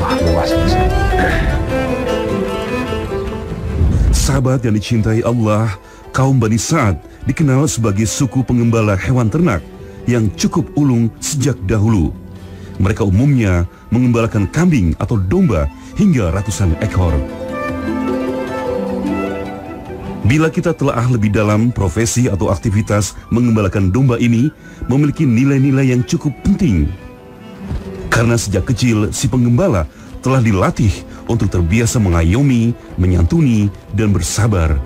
sawah luas di sana. Sahabat yang dicintai Allah, kaum Bani Sa'ad dikenal sebagai suku pengembala hewan ternak yang cukup ulung sejak dahulu. Mereka umumnya mengembalakan kambing atau domba hingga ratusan ekor. Bila kita telaah lebih dalam, profesi atau aktivitas mengembalakan domba ini memiliki nilai-nilai yang cukup penting. Karena sejak kecil si pengembala telah dilatih untuk terbiasa mengayomi, menyantuni, dan bersabar.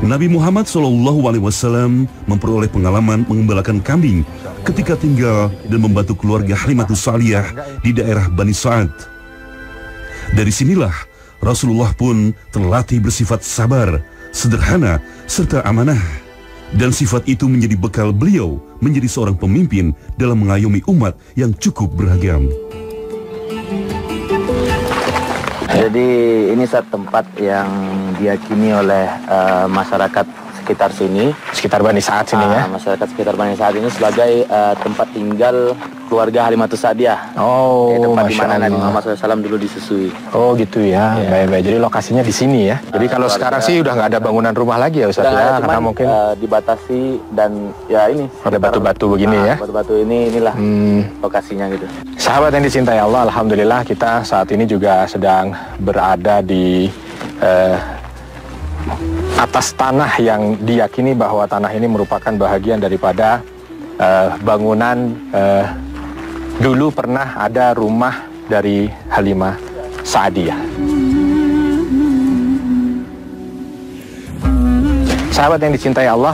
Nabi Muhammad SAW memperoleh pengalaman mengembalakan kambing ketika tinggal dan membantu keluarga Halimatus Sa'diyah di daerah Bani Sa'ad. Dari sinilah Rasulullah pun terlatih bersifat sabar, sederhana, serta amanah. Dan sifat itu menjadi bekal beliau menjadi seorang pemimpin dalam mengayomi umat yang cukup beragam. Jadi ini satu tempat yang diyakini oleh masyarakat sekitar sini, Sekitar Bani Sa'ad sini ya. masyarakat sekitar Bani Sa'ad ini sebagai tempat tinggal keluarga Halimatus Sa'diyah. Oh, tempat di Masya mana Nabi Allah. Muhammad SAW dulu disusui. Oh gitu ya, Ya. baik-baik. Jadi lokasinya di sini ya. Jadi kalau sekarang sih udah nggak ada bangunan rumah lagi ya Ustaz Udah ya, ada, karena cuman, mungkin dibatasi dan ya ini ada batu-batu begini ya. Batu-batu inilah lokasinya gitu. Sahabat yang dicintai Allah, alhamdulillah kita saat ini juga sedang berada di atas tanah yang diyakini bahwa tanah ini merupakan bahagian daripada bangunan dulu pernah ada rumah dari Halimah Sa'diyah. Sahabat yang dicintai Allah,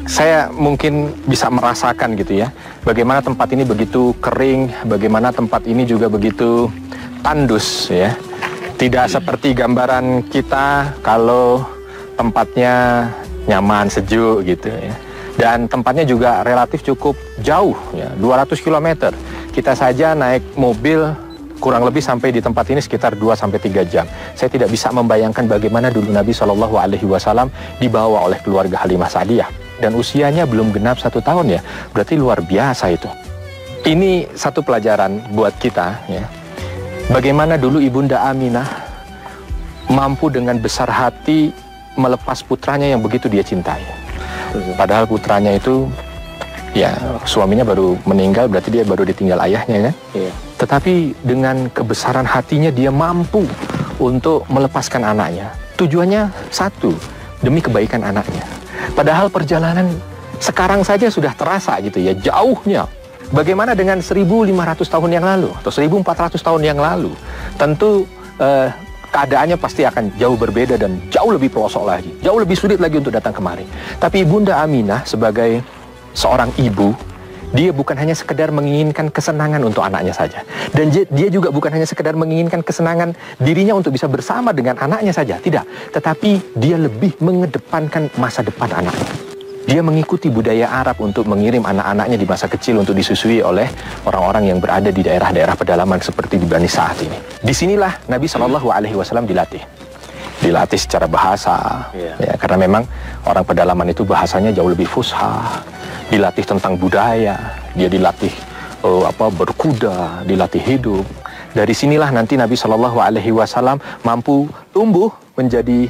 saya mungkin bisa merasakan gitu ya, bagaimana tempat ini begitu kering, bagaimana tempat ini juga begitu tandus ya. Tidak seperti gambaran kita kalau tempatnya nyaman, sejuk gitu ya. Dan tempatnya juga relatif cukup jauh ya, 200 km. Kita saja naik mobil kurang lebih sampai di tempat ini sekitar 2-3 jam. Saya tidak bisa membayangkan bagaimana dulu Nabi SAW dibawa oleh keluarga Halimah Sa'diyah. Dan usianya belum genap 1 tahun ya, berarti luar biasa itu. Ini satu pelajaran buat kita ya. Bagaimana dulu Ibunda Aminah mampu dengan besar hati melepas putranya yang begitu dia cintai. Padahal putranya itu ya suaminya baru meninggal, berarti dia baru ditinggal ayahnya kan. Iya. Tetapi dengan kebesaran hatinya dia mampu untuk melepaskan anaknya. Tujuannya satu, demi kebaikan anaknya. Padahal perjalanan sekarang saja sudah terasa gitu ya, jauhnya. Bagaimana dengan 1.500 tahun yang lalu atau 1.400 tahun yang lalu? Tentu keadaannya pasti akan jauh berbeda dan jauh lebih pelosok lagi, jauh lebih sulit lagi untuk datang kemari. Tapi Ibunda Aminah sebagai seorang ibu, dia bukan hanya sekedar menginginkan kesenangan untuk anaknya saja. Dan dia juga bukan hanya sekedar menginginkan kesenangan dirinya untuk bisa bersama dengan anaknya saja, tidak. Tetapi dia lebih mengedepankan masa depan anaknya. Dia mengikuti budaya Arab untuk mengirim anak-anaknya di masa kecil untuk disusui oleh orang-orang yang berada di daerah-daerah pedalaman seperti di Bani Sa'ad ini. Disinilah Nabi SAW dilatih secara bahasa, ya, karena memang orang pedalaman itu bahasanya jauh lebih fusha. Dilatih tentang budaya, dia dilatih berkuda, dilatih hidup. Dari sinilah nanti Nabi SAW mampu tumbuh menjadi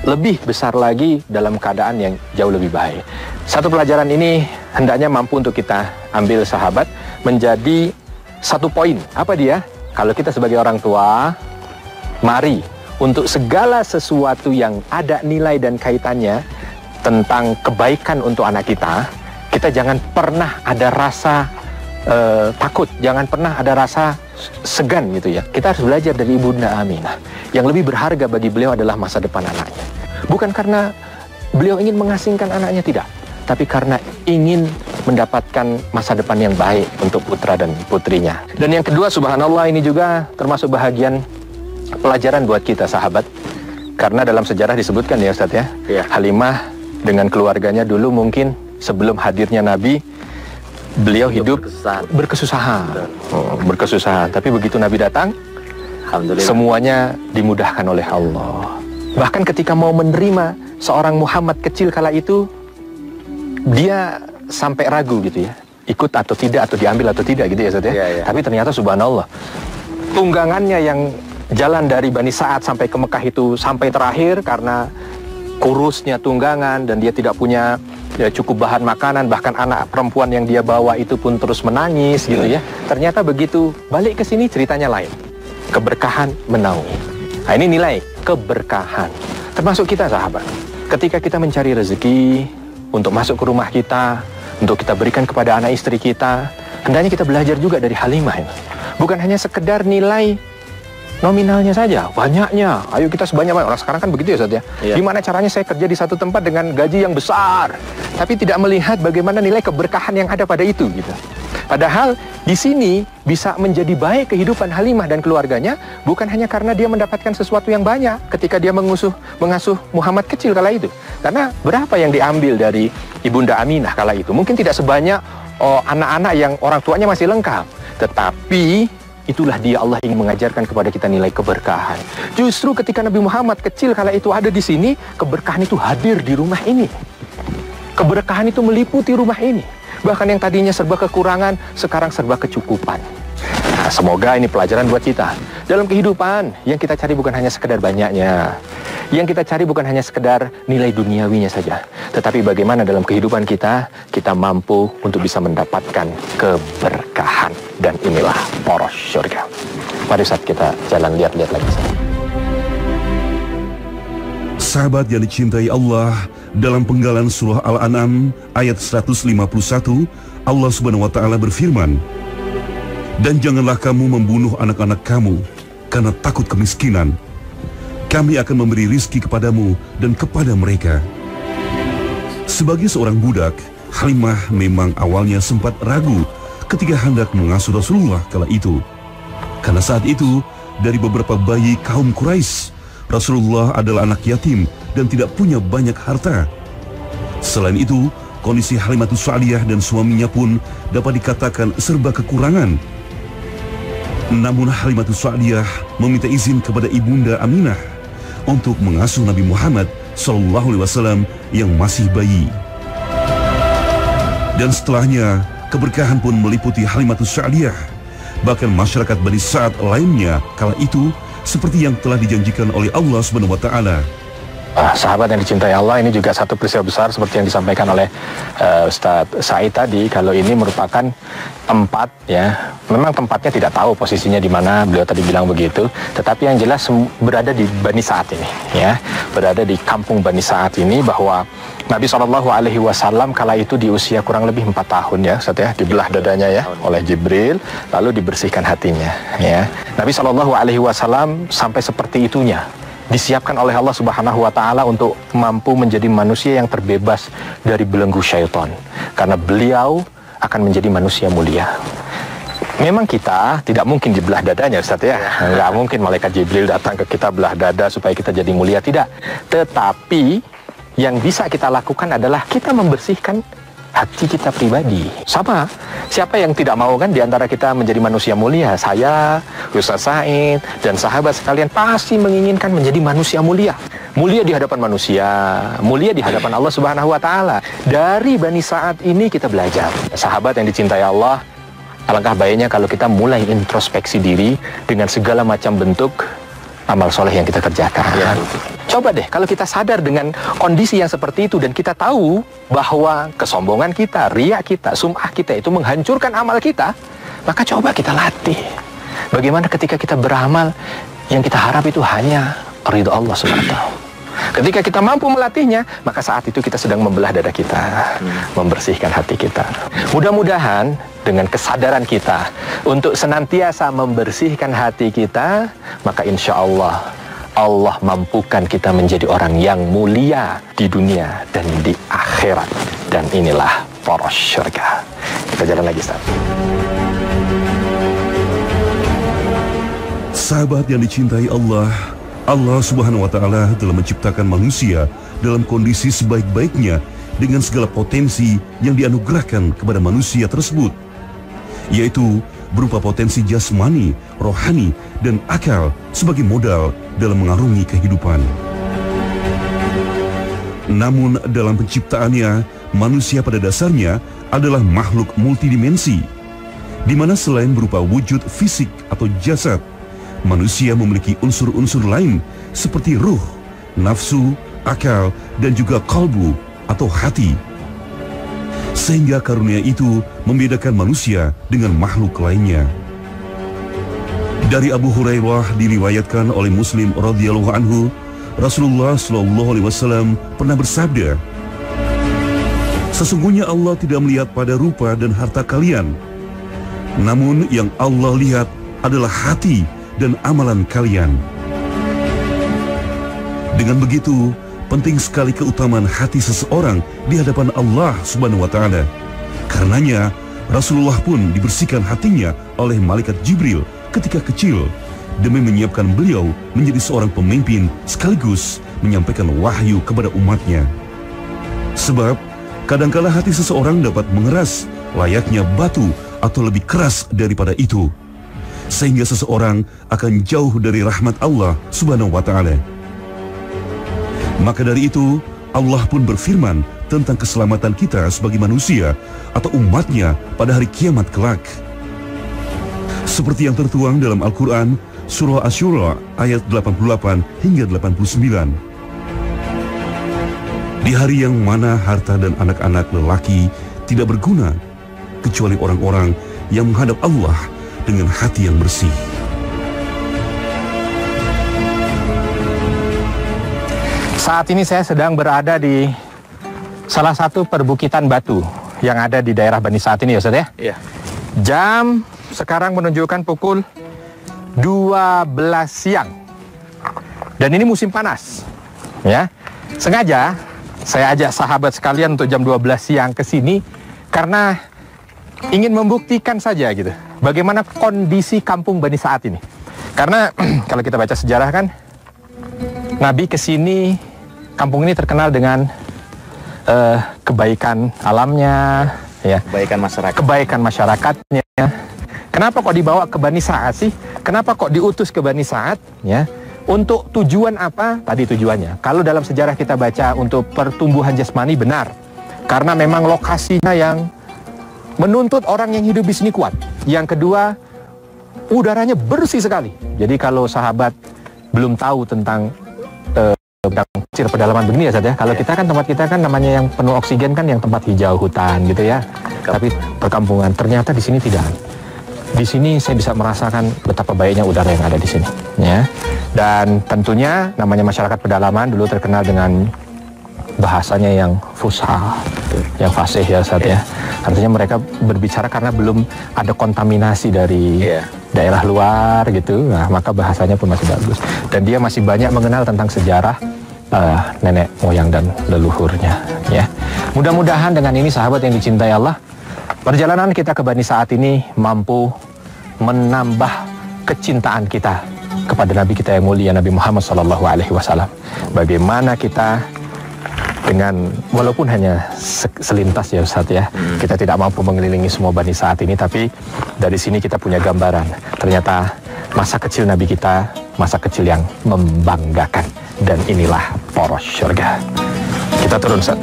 lebih besar lagi dalam keadaan yang jauh lebih baik. Satu pelajaran ini hendaknya mampu untuk kita ambil sahabat menjadi satu poin. Apa dia? Kalau kita sebagai orang tua, mari untuk segala sesuatu yang ada nilai dan kaitannya tentang kebaikan untuk anak kita, kita jangan pernah ada rasa takut, jangan pernah ada rasa segan gitu ya. Kita harus belajar dari Ibunda Aminah. Yang lebih berharga bagi beliau adalah masa depan anaknya. Bukan karena beliau ingin mengasingkan anaknya, tidak. Tapi karena ingin mendapatkan masa depan yang baik untuk putra dan putrinya. Dan yang kedua, subhanallah, ini juga termasuk bahagian pelajaran buat kita sahabat. Karena dalam sejarah disebutkan ya Ustaz ya, Halimah dengan keluarganya dulu mungkin sebelum hadirnya Nabi, beliau hidup berkesusahan. Tapi begitu Nabi datang, semuanya dimudahkan oleh Allah. Bahkan ketika mau menerima seorang Muhammad kecil kala itu, dia sampai ragu gitu ya. ikut atau tidak, atau diambil atau tidak gitu ya Ustaz ya. Tapi ternyata subhanallah, tunggangannya yang jalan dari Bani Sa'ad sampai ke Mekah itu sampai terakhir karena kurusnya tunggangan dan dia tidak punya cukup bahan makanan, bahkan anak perempuan yang dia bawa itu pun terus menangis gitu ya. Ternyata begitu balik ke sini ceritanya lain. Keberkahan menaungi. Nah, ini nilai keberkahan. Termasuk kita sahabat. Ketika kita mencari rezeki untuk masuk ke rumah kita, untuk kita berikan kepada anak istri kita, hendaknya kita belajar juga dari Halimah ini. Bukan hanya sekedar nilai nominalnya saja, banyaknya. Ayo kita sebanyak-banyak. Orang sekarang kan begitu ya Ustaz ya. Gimana caranya saya kerja di satu tempat dengan gaji yang besar, tapi tidak melihat bagaimana nilai keberkahan yang ada pada itu gitu. Padahal di sini bisa menjadi baik kehidupan Halimah dan keluarganya bukan hanya karena dia mendapatkan sesuatu yang banyak ketika dia mengasuh Muhammad kecil kala itu. Karena berapa yang diambil dari Ibunda Aminah kala itu? Mungkin tidak sebanyak anak-anak yang orang tuanya masih lengkap. Tetapi itulah dia Allah ingin mengajarkan kepada kita nilai keberkahan. Justru ketika Nabi Muhammad kecil kala itu ada di sini, keberkahan itu hadir di rumah ini. Keberkahan itu meliputi rumah ini. Bahkan yang tadinya serba kekurangan, sekarang serba kecukupan. Nah, semoga ini pelajaran buat kita. Dalam kehidupan, yang kita cari bukan hanya sekedar banyaknya. Yang kita cari bukan hanya sekedar nilai duniawinya saja. Tetapi bagaimana dalam kehidupan kita mampu untuk bisa mendapatkan keberkahan. Dan inilah poros surga. Mari saat kita jalan lihat-lihat lagi. Sahabat yang dicintai Allah, dalam penggalan surah Al-An'am ayat 151, Allah Subhanahu wa taala berfirman, "Dan janganlah kamu membunuh anak-anak kamu karena takut kemiskinan. Kami akan memberi rizki kepadamu dan kepada mereka." Sebagai seorang budak, Halimah memang awalnya sempat ragu ketika hendak mengasuh Rasulullah kala itu. Karena saat itu, dari beberapa bayi kaum Quraisy, Rasulullah adalah anak yatim dan tidak punya banyak harta. Selain itu, kondisi Halimatus Sa'diyah dan suaminya pun dapat dikatakan serba kekurangan. Namun Halimatus Sa'diyah meminta izin kepada Ibunda Aminah untuk mengasuh Nabi Muhammad SAW yang masih bayi. Dan setelahnya, keberkahan pun meliputi Halimatus Sa'diyah. Bahkan masyarakat Bani Sa'ad lainnya kala itu seperti yang telah dijanjikan oleh Allah Subhanahu wa taala. Sahabat yang dicintai Allah, ini juga satu peristiwa besar seperti yang disampaikan oleh Ustadz Said tadi. Kalau ini merupakan tempat ya, memang tempatnya tidak tahu posisinya di mana, beliau tadi bilang begitu. Tetapi yang jelas berada di Bani Sa'ad ini ya, berada di kampung Bani Sa'ad ini, bahwa Nabi SAW kala itu di usia kurang lebih 4 tahun ya Ustadz ya, dibelah dadanya ya oleh Jibril, lalu dibersihkan hatinya ya. Nabi SAW sampai seperti itunya disiapkan oleh Allah Subhanahu wa taala untuk mampu menjadi manusia yang terbebas dari belenggu syaitan, karena beliau akan menjadi manusia mulia. Memang kita tidak mungkin dibelah dadanya Ustaz ya, nggak mungkin malaikat Jibril datang ke kita belah dada supaya kita jadi mulia, tidak. Tetapi yang bisa kita lakukan adalah kita membersihkan hati kita pribadi. Sama, siapa yang tidak mau kan diantara kita menjadi manusia mulia? Saya, Ustaz Said, dan sahabat sekalian pasti menginginkan menjadi manusia mulia. Mulia di hadapan manusia, mulia di hadapan Allah Subhanahu wa taala. Dari Bani Sa'ad ini kita belajar. Sahabat yang dicintai Allah, alangkah baiknya kalau kita mulai introspeksi diri dengan segala macam bentuk amal soleh yang kita kerjakan. Ya. Coba deh, kalau kita sadar dengan kondisi yang seperti itu dan kita tahu bahwa kesombongan kita, riya kita, sum'ah kita itu menghancurkan amal kita, maka coba kita latih. Bagaimana ketika kita beramal, yang kita harap itu hanya ridho Allah SWT. Ketika kita mampu melatihnya, maka saat itu kita sedang membelah dada kita, membersihkan hati kita. Mudah-mudahan dengan kesadaran kita untuk senantiasa membersihkan hati kita, maka insya Allah Allah mampukan kita menjadi orang yang mulia di dunia dan di akhirat. Dan inilah poros surga. Kita jalan lagi, Ustaz. Sahabat yang dicintai Allah, Allah Subhanahu wa taala telah menciptakan manusia dalam kondisi sebaik-baiknya dengan segala potensi yang dianugerahkan kepada manusia tersebut, yaitu berupa potensi jasmani, rohani, dan akal sebagai modal dalam mengarungi kehidupan. Namun dalam penciptaannya, manusia pada dasarnya adalah makhluk multidimensi, di mana selain berupa wujud fisik atau jasad, manusia memiliki unsur-unsur lain seperti ruh, nafsu, akal, dan juga kalbu atau hati. Sehingga karunia itu membedakan manusia dengan makhluk lainnya. Dari Abu Hurairah diriwayatkan oleh Muslim radhiyallahu anhu, Rasulullah shallallahu alaihi wasallam pernah bersabda, "Sesungguhnya Allah tidak melihat pada rupa dan harta kalian, namun yang Allah lihat adalah hati dan amalan kalian." Dengan begitu, penting sekali keutamaan hati seseorang di hadapan Allah Subhanahu wa Ta'ala. Karenanya, Rasulullah pun dibersihkan hatinya oleh malaikat Jibril ketika kecil, demi menyiapkan beliau menjadi seorang pemimpin sekaligus menyampaikan wahyu kepada umatnya. Sebab, kadangkala hati seseorang dapat mengeras layaknya batu atau lebih keras daripada itu, sehingga seseorang akan jauh dari rahmat Allah Subhanahu wa Ta'ala. Maka dari itu, Allah pun berfirman tentang keselamatan kita sebagai manusia atau umatnya pada hari kiamat kelak. Seperti yang tertuang dalam Al-Quran, Surah Asy-Syura ayat 88 hingga 89. Di hari yang mana harta dan anak-anak lelaki tidak berguna, kecuali orang-orang yang menghadap Allah dengan hati yang bersih. Saat ini saya sedang berada di salah satu perbukitan batu yang ada di daerah Bani Sa'ad ini, ya Ustaz ya? Iya. Jam sekarang menunjukkan pukul 12 siang. Dan ini musim panas. Ya. Sengaja saya ajak sahabat sekalian untuk jam 12 siang ke sini karena ingin membuktikan saja gitu, bagaimana kondisi kampung Bani Sa'ad ini. Karena kalau kita baca sejarah kan, Nabi ke sini, kampung ini terkenal dengan kebaikan alamnya, ya. Kebaikan masyarakatnya. Kenapa kok dibawa ke Bani Sa'ad sih? Kenapa kok diutus ke Bani Sa'ad? Ya, untuk tujuan apa? Tadi tujuannya. Kalau dalam sejarah kita baca untuk pertumbuhan jasmani, benar. Karena memang lokasinya yang menuntut orang yang hidup di sini kuat. Yang kedua, udaranya bersih sekali. Jadi kalau sahabat belum tahu tentang kecil pedalaman begini ya Ustaz ya. Kalau kita kan, tempat kita kan namanya yang penuh oksigen kan yang tempat hijau, hutan gitu ya. Tapi perkampungan, ternyata di sini tidak. Di sini saya bisa merasakan betapa baiknya udara yang ada di sini, ya. Dan tentunya namanya masyarakat pedalaman dulu terkenal dengan bahasanya yang fusha, yang fasih ya Ustaz ya. Artinya mereka berbicara karena belum ada kontaminasi dari daerah luar gitu. Nah, maka bahasanya pun masih bagus. Dan dia masih banyak mengenal tentang sejarah nenek moyang dan leluhurnya, ya. Mudah-mudahan dengan ini sahabat yang dicintai Allah, perjalanan kita ke Bani Sa'ad ini mampu menambah kecintaan kita kepada Nabi kita yang mulia, Nabi Muhammad SAW. Bagaimana kita dengan, walaupun hanya selintas ya Ustaz ya, kita tidak mampu mengelilingi semua Bani Sa'ad ini, tapi dari sini kita punya gambaran. Ternyata masa kecil Nabi kita, masa kecil yang membanggakan. Dan inilah poros surga. Kita turun Ustaz.